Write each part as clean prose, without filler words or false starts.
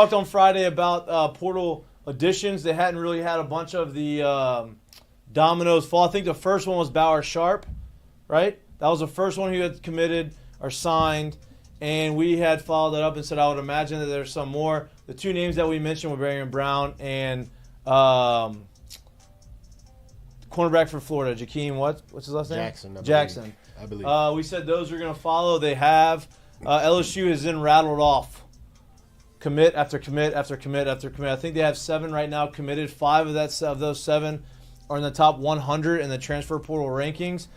Talked on Friday about portal additions. They hadn't really had a bunch of the dominoes fall. I think the first one was Bauer Sharp, right? That was the first one who had committed or signed, and we had followed that up and said I would imagine that there's some more. The two names that we mentioned were Barry Brown and cornerback for Florida, Jakeem. What's his last name? Jackson. I believe. We said those are going to follow. They have. LSU has then rattled off commit after commit after commit after commit. I think they have 7 right now committed. 5 of those 7 are in the top 100 in the transfer portal rankings.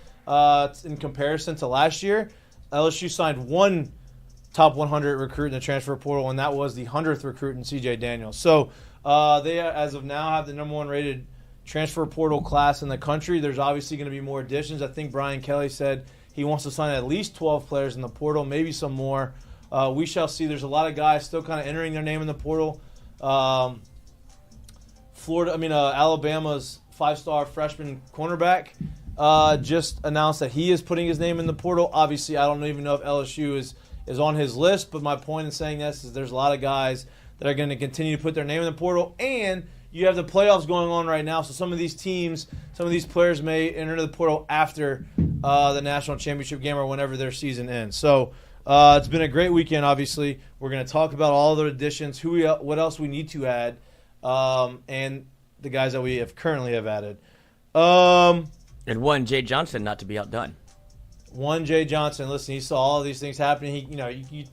In comparison to last year, LSU signed 1 top 100 recruit in the transfer portal, and that was the 100th recruit in C.J. Daniels. So they, as of now, have the number 1 rated transfer portal class in the country. There's obviously going to be more additions. I think Brian Kelly said he wants to sign at least 12 players in the portal, maybe some more. We shall see. There's a lot of guys still kind of entering their name in the portal. Alabama's 5-star freshman cornerback just announced that he is putting his name in the portal. Obviously, I don't even know if LSU is on his list, but my point in saying this is there's a lot of guys that are going to continue to put their name in the portal, and you have the playoffs going on right now, so some of these teams, some of these players may enter the portal after the national championship game or whenever their season ends. So it's been a great weekend, obviously. We're going to talk about all the additions, what else we need to add, and the guys that we currently have added. And one, Jay Johnson, not to be outdone. One, Jay Johnson. Listen, he saw all of these things happening.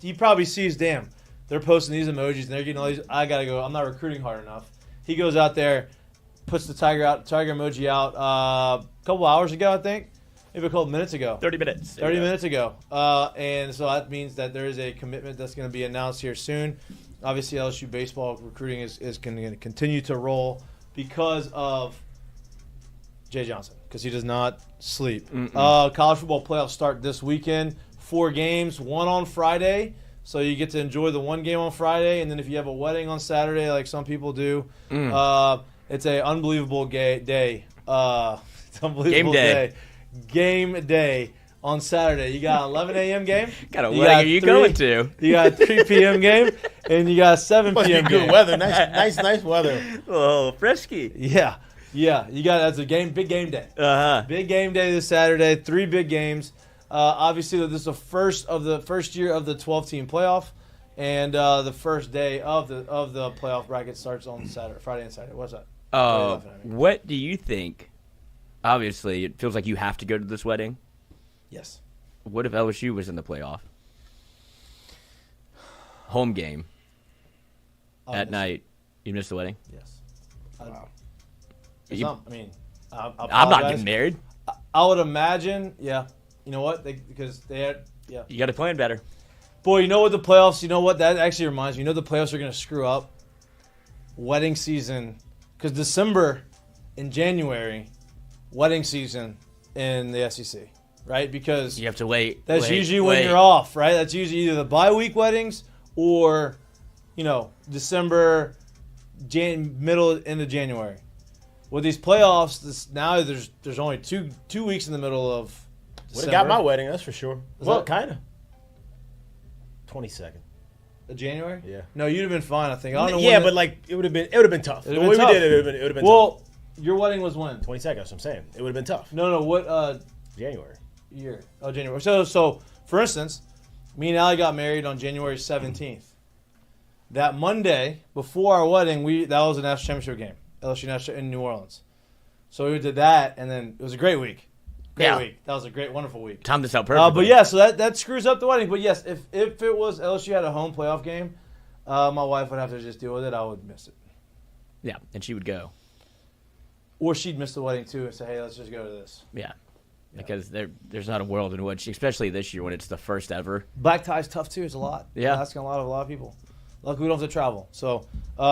He probably sees, damn, they're posting these emojis and they're getting all these. I got to go. I'm not recruiting hard enough. He goes out there, puts the tiger emoji out a couple hours ago, I think. Maybe a couple minutes ago. 30 minutes. 30 minutes ago. And so that means that there is a commitment that's going to be announced here soon. Obviously, LSU baseball recruiting is going to continue to roll because of Jay Johnson, because he does not sleep. College football playoffs start this weekend. 4 games, 1 on Friday. So you get to enjoy the 1 game on Friday, and then if you have a wedding on Saturday, like some people do, it's an unbelievable day. It's unbelievable Game day on Saturday. You got an 11 a.m. game. What wedding are you going to? You got a 3 p.m. game, and you got a 7 p.m. game. Good weather. Nice weather. Oh, frisky. Yeah. That's a big game day. Big game day this Saturday. 3 big games. Obviously, this is the first year of the 12-team playoff, and the first day of the playoff bracket starts on Friday and Saturday. What's that? What do you think? Obviously, it feels like you have to go to this wedding. Yes. What if LSU was in the playoff? Home game at night. You missed the wedding? Yes. Wow. I'm not getting married. I would imagine, yeah. You know what? Because they had, yeah. You got to plan better. Boy, you know what the playoffs, that actually reminds me. The playoffs are going to screw up wedding season. Because December and January, wedding season in the SEC, right? Because you have to wait. That's usually when you're off, right? That's usually either the bye week weddings or, December, middle, end of January. With these playoffs, now there's only two weeks in the middle of Would have got my wedding, that's for sure. Well, kind of. 22nd. January? Yeah. No, you'd have been fine, I think. I don't know. Yeah, but it would have been tough. The way we did it would have been tough. Well, your wedding was when? 22nd. That's what I'm saying. It would have been tough. No. What? January. Year. Oh, January. So for instance, me and Allie got married on January 17th. That Monday before our wedding, that was a national championship game, LSU national in New Orleans. So we did that, and then it was a great week. Great week. That was a great, wonderful week. Timed this out perfectly. But yeah, so that screws up the wedding. But yes, if it was LSU had a home playoff game, my wife would have to just deal with it. I would miss it. Yeah, and she would go. Or she'd miss the wedding too and say, hey, let's just go to this. Yeah. Because there's not a world in which, especially this year when it's the first ever. Black tie's tough too. It's a lot. Yeah. Asking a lot of people. Luckily, we don't have to travel. So,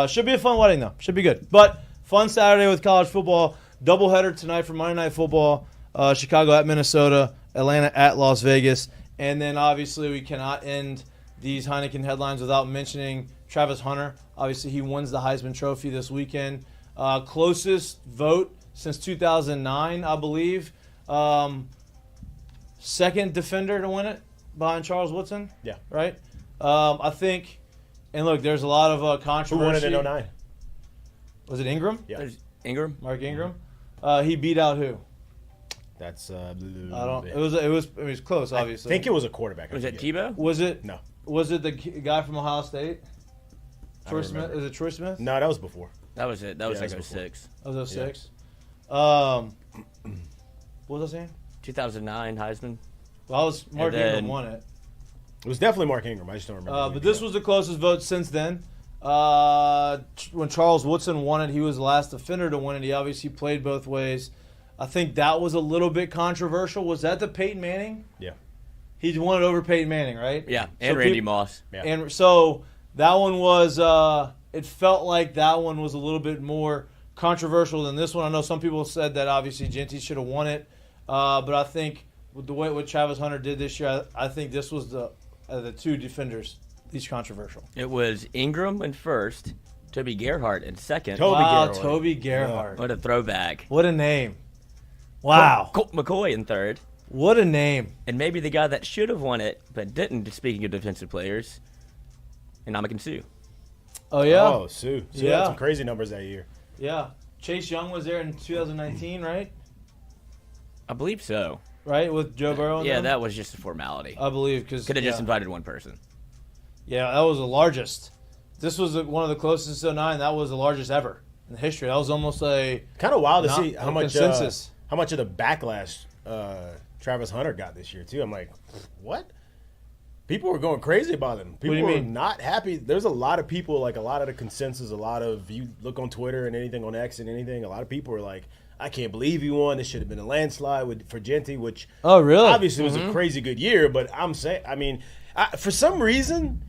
should be a fun wedding, though. Should be good. But, fun Saturday with college football. Doubleheader tonight for Monday Night Football. Chicago at Minnesota. Atlanta at Las Vegas. And then, obviously, we cannot end these Heineken headlines without mentioning Travis Hunter. Obviously, he wins the Heisman Trophy this weekend. Closest vote since 2009, I believe. Second defender to win it behind Charles Woodson. Yeah. Right? I think... And look, there's a lot of Who controversy. won it in 09? Was it Ingram? Yeah. There's Ingram. Mark Ingram. He beat out who? That's I don't. It was close, obviously. I think it was a quarterback. Was it Tebow? Was it? No. Was it the guy from Ohio State? I Troy don't Smith? remember. Is it Troy Smith? No, that was before. That was it. That was Yeah, like that was 06. That was 06. What was I saying? 2009 Heisman. Well, I was Mark And then- Ingram won it. It was definitely Mark Ingram. I just don't remember. But this was the closest vote since then. When Charles Woodson won it, he was the last defender to win it. He obviously played both ways. I think that was a little bit controversial. Was that the Peyton Manning? Yeah. He won it over Peyton Manning, right? Yeah, and Randy Moss. Yeah. And so that one was, it felt like that one was a little bit more controversial than this one. I know some people said that obviously Genty should have won it. But I think with the way what Travis Hunter did this year, I think this was the two defenders least controversial. It was Ingram in first, Toby Gerhart in second. Toby Gerhart. What a throwback. What a name. Wow. Colt McCoy in third. What a name. And maybe the guy that should have won it but didn't, speaking of defensive players, and Sue. Oh, yeah? Oh, Sue. Sue had some crazy numbers that year. Yeah. Chase Young was there in 2019, right? I believe so. Right, with Joe Burrow? Yeah, that was just a formality. I believe. Because could have just invited one person. Yeah, that was the largest. This was one of the closest to 09. That was the largest ever in history. That was almost a kind of wild to see how much consensus. How much of the backlash Travis Hunter got this year too. I'm like, what? People were going crazy about him. People were not happy. There's a lot of people, like a lot of the consensus, a lot of you look on Twitter and anything on X and anything. A lot of people are like, I can't believe he won. This should have been a landslide for Genty, which obviously was a crazy good year. But I'm saying, I mean, for some reason,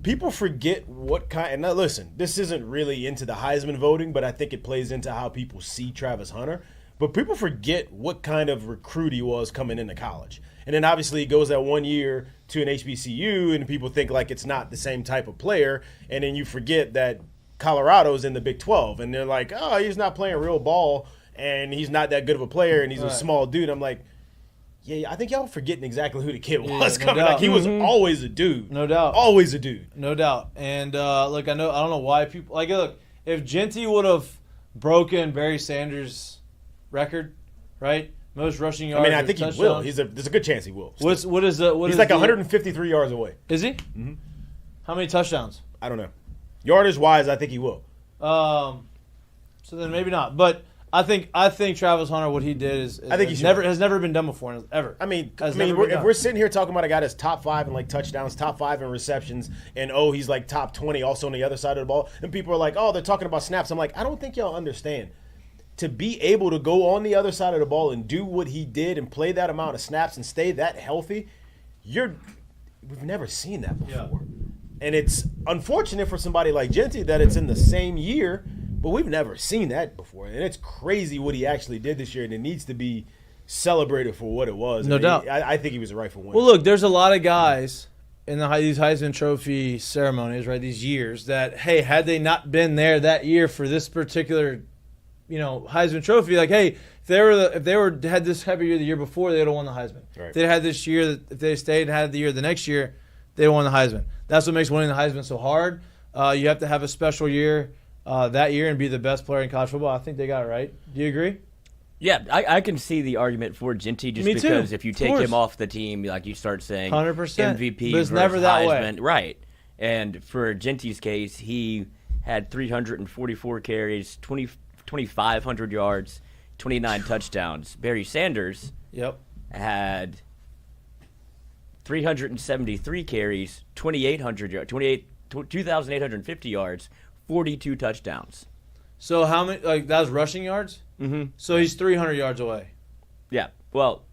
people forget what kind. And now listen, this isn't really into the Heisman voting, but I think it plays into how people see Travis Hunter. But people forget what kind of recruit he was coming into college. And then obviously he goes that 1 year to an HBCU, and people think like it's not the same type of player. And then you forget that Colorado's in the Big 12, and they're like, oh, he's not playing real ball, and he's not that good of a player, and he's a small dude. I'm like, yeah, I think y'all forgetting exactly who the kid was coming. Like he was always a dude. No doubt. Always a dude. No doubt. And look, I don't know why people like look, if Genty would have broken Barry Sanders' record, right? Most rushing yards. I mean, I think he will. There's a good chance he will. He's like 153 yards away. Is he? Mm-hmm. How many touchdowns? I don't know. Yardage wise, I think he will. So then maybe not. But I think Travis Hunter, what he did has never been done before ever. I mean, if we're sitting here talking about a guy that's top 5 in like touchdowns, top 5 in receptions, and he's like top 20 also on the other side of the ball, and people are like, oh, they're talking about snaps. I'm like, I don't think y'all understand. To be able to go on the other side of the ball and do what he did and play that amount of snaps and stay that healthy, we've never seen that before. Yeah. And it's unfortunate for somebody like Genty that it's in the same year, but we've never seen that before. And it's crazy what he actually did this year, and it needs to be celebrated for what it was. No doubt. I think he was a rightful winner. Well, look, there's a lot of guys in these Heisman Trophy ceremonies, right, these years that, hey, had they not been there that year for this particular Heisman Trophy, like, hey, if they had this type of year the year before, they would have won the Heisman. Right. If they had this year, if they stayed and had the year the next year, they won the Heisman. That's what makes winning the Heisman so hard. You have to have a special year that year and be the best player in college football. I think they got it right. Do you agree? Yeah, I can see the argument for Genty just because if you take him off the team, like you start saying 100%. MVP but it's never that Heisman. way. Right. And for Genty's case, he had 344 carries, 2,500 yards, 29 touchdowns. Barry Sanders had 373 carries, 2,800 yards, 2,850 yards, 42 touchdowns. So how many? Like that was rushing yards. Mm-hmm. So he's 300 yards away. Yeah. Well,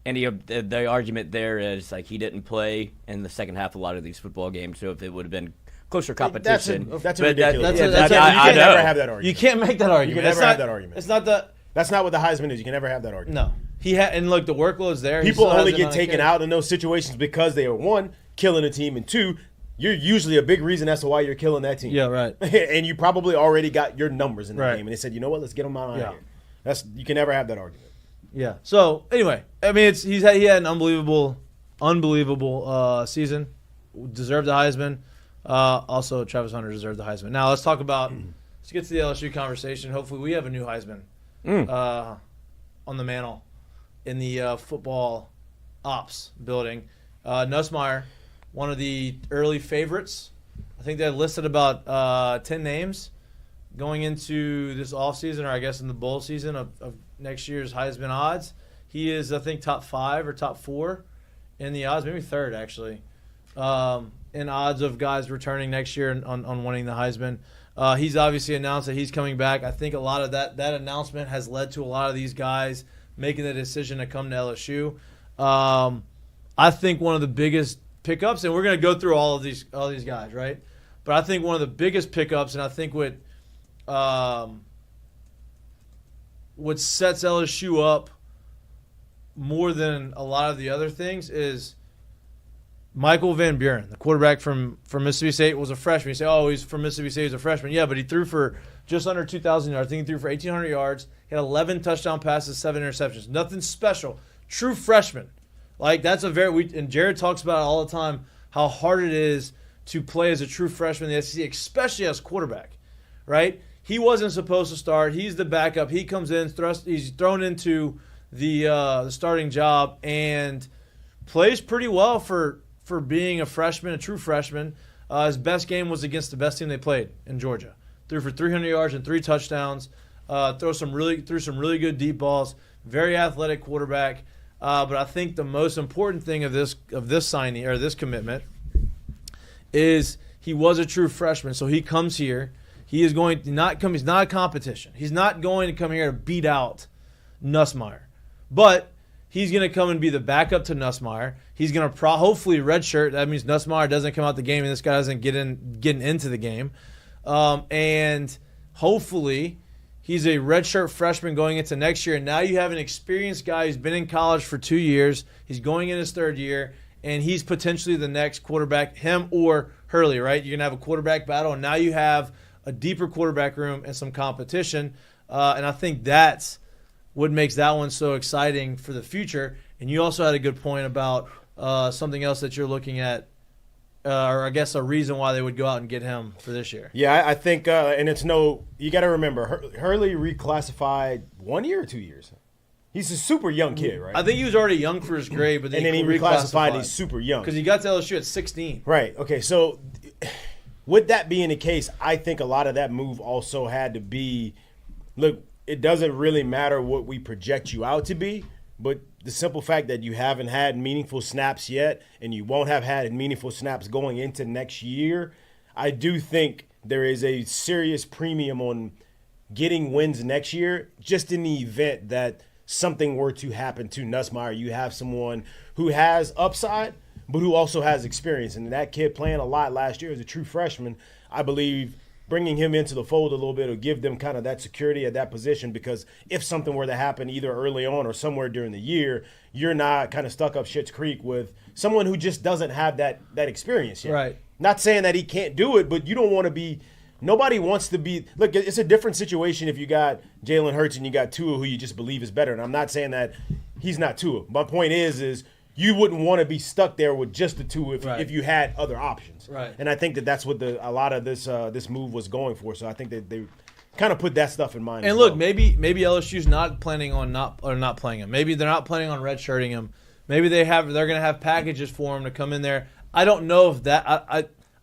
and the argument there is like he didn't play in the second half of a lot of these football games. So if it would have been closer competition, that's ridiculous. You can never have that argument. You can't make that argument. You can never have that argument. It's not the. That's not what the Heisman is. You can never have that argument. No. And look, the workload's there. People only get taken out in those situations because they are, one, killing a team, and two, you're usually a big reason as to why you're killing that team. Yeah, right. And you probably already got your numbers in the game, and they said, you know what, let's get them out of here. You can never have that argument. Yeah. So anyway, I mean, he had an unbelievable season. Deserved the Heisman. Also, Travis Hunter deserved the Heisman. Now let's get to the LSU conversation. Hopefully, we have a new Heisman on the mantle in the football ops building. Nussmeier, one of the early favorites. I think they listed about 10 names going into this offseason, or I guess in the bowl season of next year's Heisman odds. He is, I think, top 5 or top 4 in the odds, maybe third actually, in odds of guys returning next year on winning the Heisman. He's obviously announced that he's coming back. I think a lot of that announcement has led to a lot of these guys making the decision to come to LSU. I think one of the biggest pickups, and we're going to go through all these guys, right? But I think one of the biggest pickups, and I think what sets LSU up more than a lot of the other things is Michael Van Buren, the quarterback from Mississippi State, was a freshman. You say, oh, he's from Mississippi State, he's a freshman. Yeah, but he threw for just under 2,000 yards. I think he threw for 1,800 yards. He had 11 touchdown passes, 7 interceptions. Nothing special. True freshman. Like, that's and Jared talks about it all the time, how hard it is to play as a true freshman in the SEC, especially as quarterback, right? He wasn't supposed to start. He's the backup. He comes in, he's thrown into the starting job and plays pretty well for being a freshman, a true freshman. His best game was against the best team they played in Georgia. Threw for 300 yards and 3 touchdowns. Threw some really good deep balls. Very athletic quarterback. But I think the most important thing of this signing or this commitment is he was a true freshman. So he comes here. He is going to not come. He's not a competition. He's not going to come here to beat out Nussmeier. But he's going to come and be the backup to Nussmeier. He's going to hopefully redshirt. That means Nussmeier doesn't come out the game and this guy doesn't getting into the game. And hopefully he's a redshirt freshman going into next year. And now you have an experienced guy who's been in college for 2 years. He's going in his 3rd year. And he's potentially the next quarterback, him or Hurley, right? You're going to have a quarterback battle. And now you have a deeper quarterback room and some competition. And I think that's what makes that one so exciting for the future. And you also had a good point about something else that you're looking at, or I guess a reason why they would go out and get him for this year. Yeah, I think, and it's you got to remember, Hurley reclassified 1 year or 2 years. He's a super young kid, right? I think he was already young for his grade, but then he reclassified. He's super young because he got to LSU at 16. Right. Okay. So, with that being the case, I think a lot of that move also had to be, look, it doesn't really matter what we project you out to be, but the simple fact that you haven't had meaningful snaps yet, and you won't have had meaningful snaps going into next year, I do think there is a serious premium on getting wins next year, just in the event that something were to happen to Nussmeier. You have someone who has upside, but who also has experience. And that kid playing a lot last year as a true freshman, I believe bringing him into the fold a little bit will give them kind of that security at that position, because if something were to happen either early on or somewhere during the year, you're not kind of stuck up Schitt's Creek with someone who just doesn't have that experience yet. Right. Not saying that he can't do it, but you don't want to be – nobody wants to be – look, it's a different situation if you got Jalen Hurts and you got Tua, who you just believe is better. And I'm not saying that he's not Tua. My point is you wouldn't want to be stuck there with just the Tua if you had other options. Right. And I think that's what a lot of this move was going for. So I think that they kind of put that stuff in mind. And look, maybe LSU's not planning on not playing him. Maybe they're not planning on redshirting him. Maybe they're going to have packages for him to come in there. I don't know if that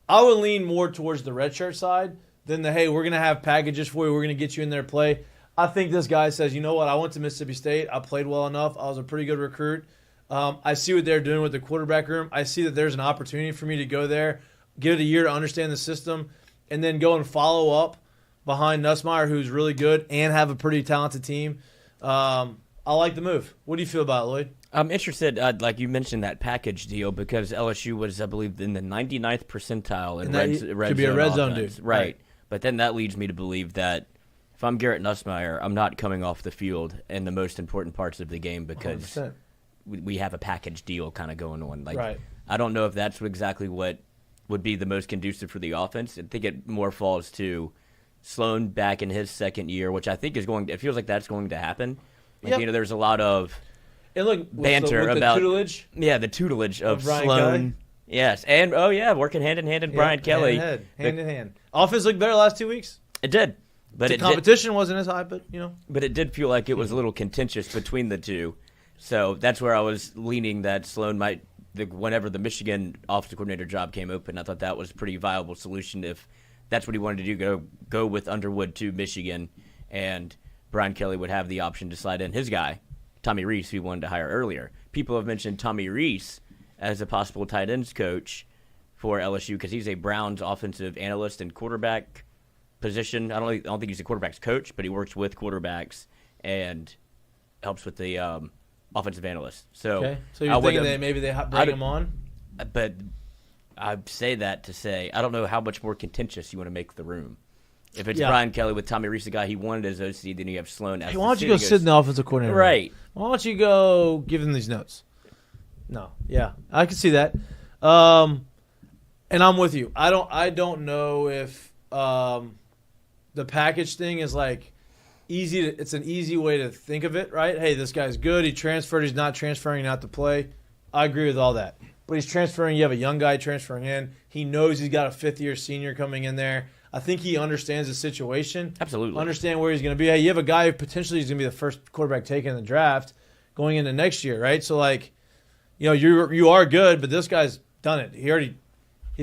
I would lean more towards the redshirt side than hey, we're going to have packages for you. We're going to get you in there to play. I think this guy says, you know what? I went to Mississippi State. I played well enough. I was a pretty good recruit. I see what they're doing with the quarterback room. I see that there's an opportunity for me to go there, give it a year to understand the system, and then go and follow up behind Nussmeier, who's really good, and have a pretty talented team. I like the move. What do you feel about it, Lloyd? I'm interested, like you mentioned, that package deal, because LSU was, I believe, in the 99th percentile in red could be a red zone offense. dude. Right. But then that leads me to believe that if I'm Garrett Nussmeier, I'm not coming off the field in the most important parts of the game because 100%. we have a package deal kind of going on. Like, right. I don't know if that's exactly what would be the most conducive for the offense. I think it more falls to Sloan back in his second year, which I think it feels like that's going to happen. Like, yep. There's a lot of and look, banter with about the tutelage. Yeah, the tutelage of Brian Sloan Yes, and working hand in hand in Brian Kelly. Hand in hand. Offense looked better the last 2 weeks. It did. But the competition wasn't as high, but But it did feel like it was a little contentious between the two. So that's where I was leaning that Sloan might, whenever the Michigan offensive coordinator job came open, I thought that was a pretty viable solution if that's what he wanted to do, go with Underwood to Michigan, and Brian Kelly would have the option to slide in his guy, Tommy Rees, who he wanted to hire earlier. People have mentioned Tommy Rees as a possible tight ends coach for LSU because he's a Browns offensive analyst and quarterback position. I don't think he's a quarterback's coach, but he works with quarterbacks and helps with the offensive analyst. So you're thinking that maybe they bring him on? But I say that to say I don't know how much more contentious you want to make the room. If it's Brian Kelly with Tommy Rees, the guy he wanted as OC, then you have Sloan as why don't you go sit in the offensive coordinator? Right. Why don't you go give him these notes? No. Yeah, I can see that. And I'm with you. I don't know if the package thing is like easy. It's an easy way to think of it, right? Hey, this guy's good. He transferred. He's not transferring not to play. I agree with all that. But he's transferring. You have a young guy transferring in. He knows he's got a fifth-year senior coming in there. I think he understands the situation. Absolutely. Understand where he's going to be. Hey, you have a guy who potentially is going to be the first quarterback taken in the draft going into next year, right? So, like, you are good, but this guy's done it. He's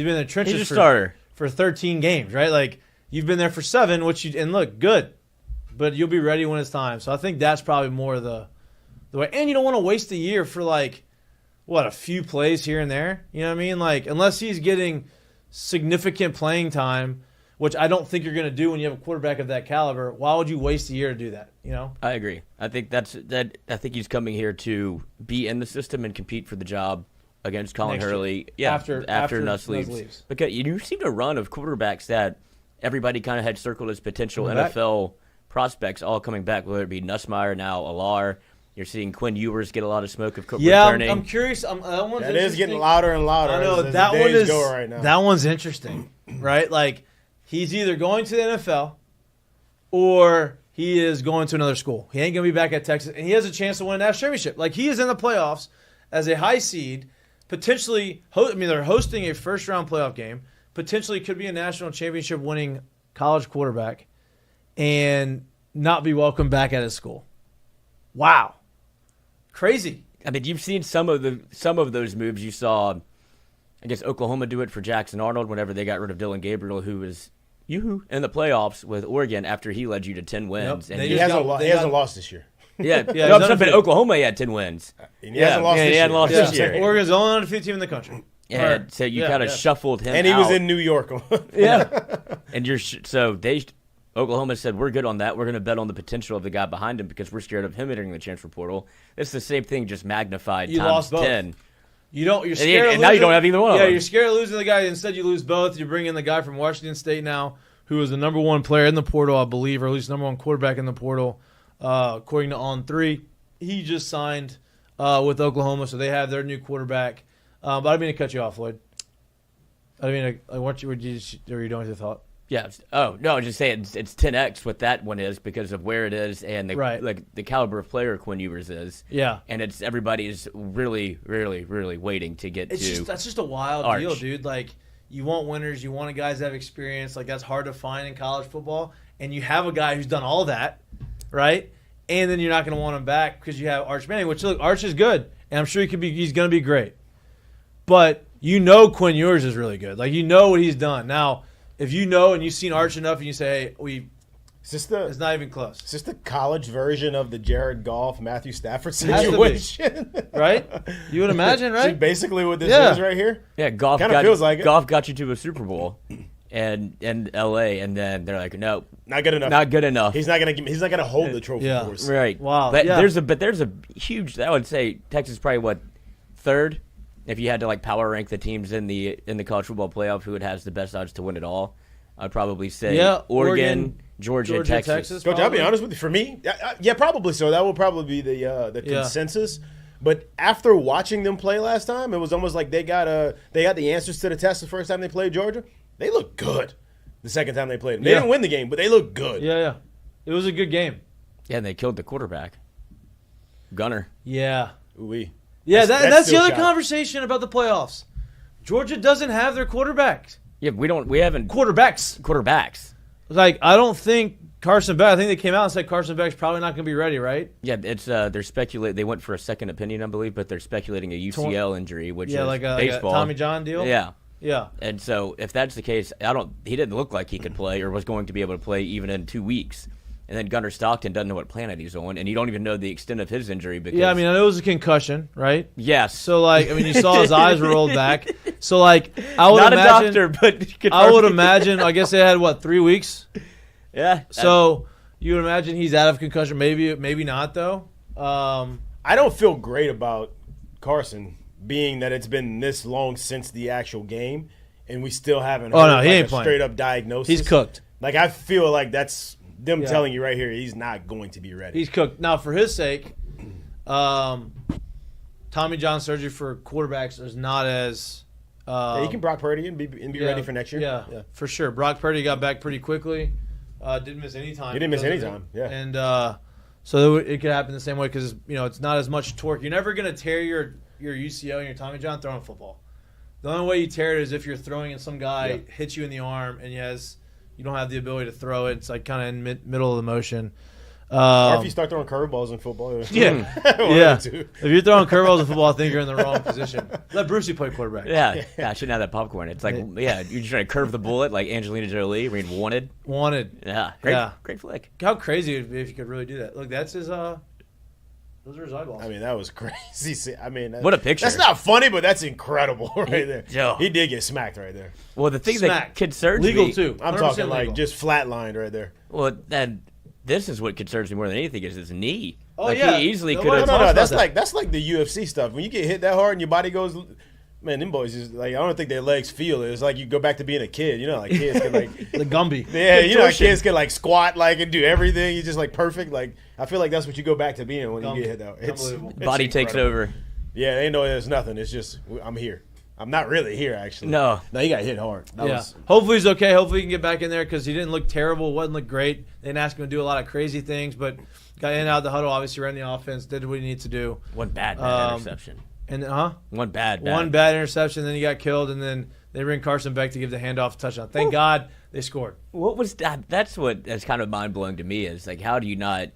been in the trenches He's a starter for 13 games, right? Like, you've been there for 7, and look, good. But you'll be ready when it's time. So I think that's probably more the way. And you don't want to waste a year for, like, a few plays here and there. You know what I mean? Like, unless he's getting significant playing time, which I don't think you're going to do when you have a quarterback of that caliber. Why would you waste a year to do that? I agree. I think I think he's coming here to be in the system and compete for the job against Colin Hurley. Yeah, after Nuss leaves. Because you've seen a run of quarterbacks that everybody kind of had circled as potential NFL prospects all coming back, whether it be Nussmeier, now Alar. You're seeing Quinn Ewers get a lot of smoke of returning. I'm curious. That is getting louder and louder. I know as that the one days is. Go right now. That one's interesting, right? Like, he's either going to the NFL or he is going to another school. He ain't going to be back at Texas, and he has a chance to win a national championship. Like, he is in the playoffs as a high seed, potentially. They're hosting a first-round playoff game. Potentially could be a national championship winning college quarterback, and not be welcomed back at his school. Wow. Crazy. I mean, you've seen some of those moves. You saw, I guess, Oklahoma do it for Jackson Arnold whenever they got rid of Dylan Gabriel, who was in the playoffs with Oregon after he led you to 10 wins. Yep. And he hasn't lost this year. Yeah, but Oklahoma he had 10 wins. And he hasn't lost this year. Oregon's the only undefeated team in the country. Yeah, so you kind of shuffled him out. And he was in New York. Yeah. And Oklahoma said, we're good on that. We're going to bet on the potential of the guy behind him because we're scared of him entering the transfer portal. It's the same thing, just magnified times 10. You're scared and now you don't have either one of them. Yeah, you're scared of losing the guy. Instead, you lose both. You bring in the guy from Washington State now, who is the number one player in the portal, I believe, or at least number one quarterback in the portal, according to On3. He just signed with Oklahoma, so they have their new quarterback. But I didn't mean to cut you off, Lloyd. Were you done with your thought? Yeah. Oh, no, I was just saying it's 10x what that one is because of where it is and the caliber of player Quinn Ewers is. Yeah. And everybody is really, really, really waiting to get to. That's just a wild deal, dude. Like, you want winners, you want guys that have experience. Like, that's hard to find in college football. And you have a guy who's done all that, right? And then you're not going to want him back because you have Arch Manning, which, look, Arch is good. And I'm sure he's going to be great. But Quinn Ewers is really good. Like, what he's done. Now, if you know and you've seen Arch enough and you say, hey, it's not even close. Is this the college version of the Jared Goff, Matthew Stafford situation? Right? You would imagine, right? See basically what this is right here? Yeah, Goff feels like it. Goff got you to a Super Bowl and L.A., and then they're like, no. Not good enough. Not good enough. He's not gonna hold the trophy for us. Right. Wow. But there's a huge, I would say Texas is probably third? If you had to power rank the teams in the college football playoff, who has the best odds to win it all, I'd probably say Oregon, Georgia, and Texas. Coach, I'll be honest with you. For me, yeah, probably so. That will probably be the consensus. But after watching them play last time, it was almost like they got the answers to the test the first time they played Georgia. They looked good the second time they played them. They didn't win the game, but they looked good. Yeah. It was a good game. Yeah, and they killed the quarterback, Gunner. Yeah. Ooh-wee. Yeah, that's the other conversation about the playoffs. Georgia doesn't have their quarterbacks. Yeah, we haven't quarterbacks. Like, I don't think Carson Beck. I think they came out and said Carson Beck's probably not going to be ready, right? Yeah, it's they're speculating. They went for a second opinion, I believe, but they're speculating a UCL injury, which is like a baseball. Tommy John deal. Yeah. And so if that's the case, he didn't look like he could play or was going to be able to play even in 2 weeks. And then Gunnar Stockton doesn't know what planet he's on, and you don't even know the extent of his injury. Because I mean, I know it was a concussion, right? Yes. So, like, I mean, you saw his eyes rolled back. So, like, I would not imagine, a doctor, but I would imagine. I guess they had 3 weeks. Yeah. So you would imagine he's out of concussion. Maybe not though. I don't feel great about Carson, being that it's been this long since the actual game, and we still haven't heard he ain't playing. Straight up diagnosis. He's cooked. Like, I feel like that's them telling you right here he's not going to be ready. He's cooked. Now, for his sake, Tommy John surgery for quarterbacks is not as. He can Brock Purdy and be ready for next year. Yeah, for sure. Brock Purdy got back pretty quickly. Didn't miss any time. He didn't miss any time. Yeah, and so it could happen the same way because it's not as much torque. You're never gonna tear your UCL and your Tommy John throwing football. The only way you tear it is if you're throwing and some guy hits you in the arm and you don't have the ability to throw it. It's like kind of in middle of the motion. Or if you start throwing curveballs in football. Yeah. If you're throwing curveballs in football, I think you're in the wrong position. Let Brucey play quarterback. Yeah, I shouldn't have that popcorn. It's like, you're trying to curve the bullet like Angelina Jolie read Wanted. Yeah, great flick. How crazy if you could really do that. Look, that's his. Those are his eyeballs. I mean, that was crazy. I mean, what a picture. That's not funny, but that's incredible right there. Yo. He did get smacked right there. Well, the thing that concerns legal me. too. I'm talking like just flatlined right there. Well, this is what concerns me more than anything is his knee. Oh, like, yeah. He easily could No, have. that's like the UFC stuff. When you get hit that hard and your body goes, man, them boys just like I don't think their legs feel it. It's like you go back to being a kid. Like kids can like the Gumby. Yeah, like kids can like squat like and do everything. You're just like perfect. Like I feel like that's what you go back to being when you get hit that. It's body takes over. Yeah, they know there's nothing. It's just I'm here. I'm not really here actually. No, he got hit hard. Hopefully he's okay. Hopefully he can get back in there because he didn't look terrible. Wasn't look great. They didn't ask him to do a lot of crazy things, but got in and out of the huddle. Obviously ran the offense. Did what he needed to do. One bad interception. And one bad interception. Then he got killed, and then they bring Carson Beck to give the handoff touchdown. Thank God they scored. What was that? That's what is kind of mind blowing to me. Is like, how do you not?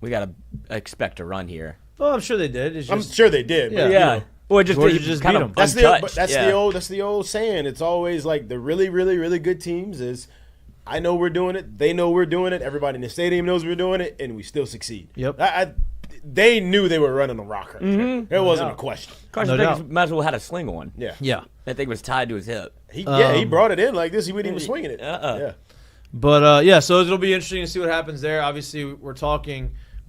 We got to expect a run here. Well, I'm sure they did. I'm sure they did. But, yeah. Well, Georgia just beat them. That's the old saying. It's always like the really, really, really good teams is. I know we're doing it. They know we're doing it. Everybody in the stadium knows we're doing it, and we still succeed. Yep. They knew they were running the rocker. Mm-hmm. There wasn't a question. Carson Beck might as well had a sling on. Yeah. That thing was tied to his hip. He brought it in like this. He wasn't even swinging it. Yeah. But, so it'll be interesting to see what happens there. Obviously, we're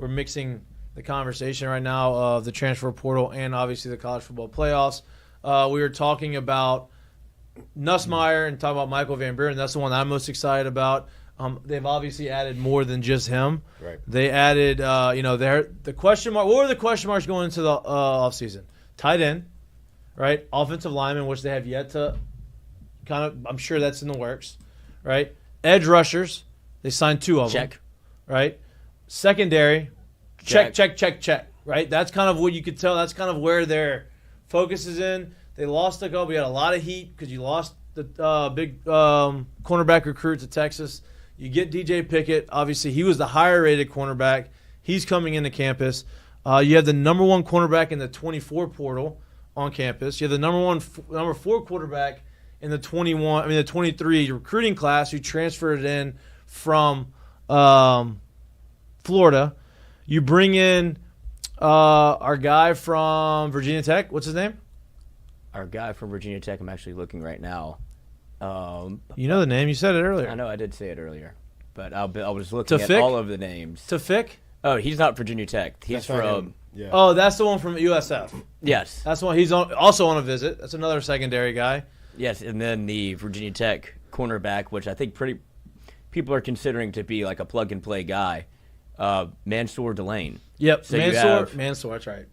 mixing the conversation right now of the transfer portal and obviously the college football playoffs. We were talking about Nussmeier and talking about Michael Van Buren. That's the one I'm most excited about. They've obviously added more than just him. Right. They added, the question mark. What were the question marks going into the offseason? Tight end, right? Offensive lineman, which they have yet to I'm sure that's in the works, right? Edge rushers, they signed 2 of them. Check. Right? Secondary, check, right? That's kind of what you could tell. That's kind of where their focus is in. They lost a couple. We had a lot of heat because you lost the big cornerback recruit to Texas. You get DJ Pickett. Obviously, he was the higher-rated cornerback. He's coming into campus. You have the number 1 cornerback in the 24 portal on campus. You have the number 4 quarterback in the 23 recruiting class who transferred in from Florida. You bring in our guy from Virginia Tech. What's his name? Our guy from Virginia Tech. I'm actually looking right now. You know the name. You said it earlier. I know I did say it earlier, but I was looking at all of the names. Tafik? Oh, he's not Virginia Tech. He's from. Yeah. Oh, that's the one from USF. Yes. That's the one. He's also on a visit. That's another secondary guy. Yes, and then the Virginia Tech cornerback, which I think people are considering to be like a plug-and-play guy, Mansour Delane. Yep, so Mansour, that's right.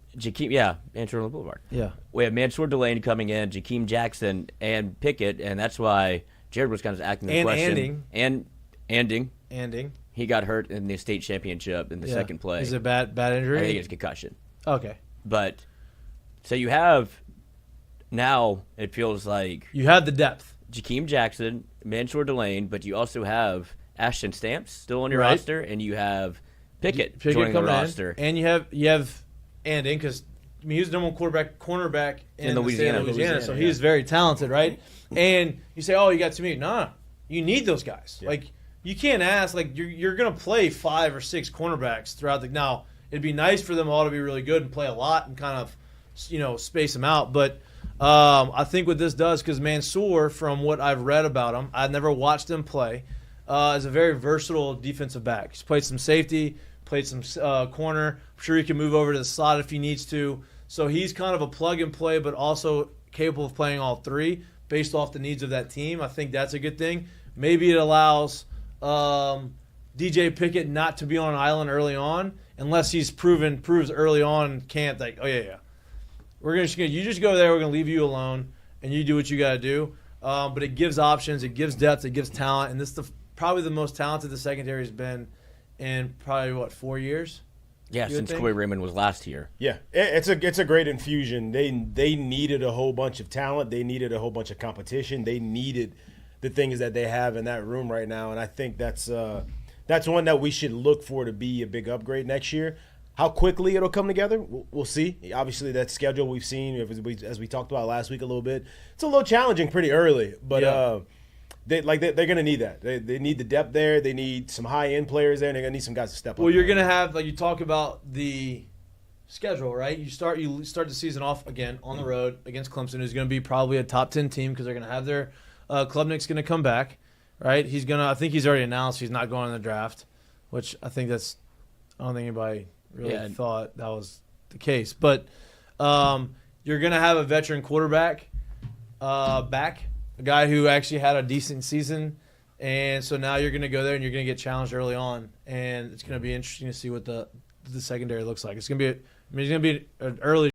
Mansour on the Boulevard. Yeah. We have Mansour Delane coming in, Jakeem Jackson, and Pickett, and that's why Jared was kind of asking the question. Anding. He got hurt in the state championship in the second play. Is it bad injury? I think it's concussion. Okay. But, so you have now it feels like You have the depth. Jakeem Jackson, Mansour Delane, but you also have Ashton Stamps still on your Right. roster, and you have Pickett joining the coming roster. in, and you have Andon, because he was the number one cornerback in the state of Louisiana, so he's very talented, right? And you say, oh, you got too many. No, you need those guys. Yeah. Like, you can't ask, like, you're going to play 5 or 6 cornerbacks throughout the – now, it'd be nice for them all to be really good and play a lot and kind of, space them out. But I think what this does, because Mansour, from what I've read about him, I've never watched him play, is a very versatile defensive back. He's played some safety, played some corner. I'm sure he can move over to the slot if he needs to. So he's kind of a plug-and-play, but also capable of playing all 3 based off the needs of that team. I think that's a good thing. Maybe it allows DJ Pickett not to be on an island early on, unless he's proves early on can't, like, oh, yeah. You just go there, we're going to leave you alone, and you do what you got to do. But it gives options, it gives depth, it gives talent, and this is probably the most talented the secondary has been in probably, 4 years? Yeah, since Corey Raymond was last year. Yeah, it's a great infusion. They needed a whole bunch of talent. They needed a whole bunch of competition. They needed the things that they have in that room right now, and I think that's one that we should look for to be a big upgrade next year. How quickly it'll come together, we'll see. Obviously, that schedule we've seen, as we talked about last week a little bit, it's a little challenging pretty early, but they're going to need that. They need the depth there. They need some high-end players there, and they're going to need some guys to step up. Well, you're going to have, like you talk about the schedule, right? You start the season off again on the road against Clemson, who's going to be probably a top 10 team because they're going to have their Klubnik's going to come back, right? I think he's already announced he's not going in the draft, which I don't think anybody really thought that was the case. But you're going to have a veteran quarterback back, a guy who actually had a decent season. And so now you're going to go there and you're going to get challenged early on. And it's going to be interesting to see what the secondary looks like. It's going to be an early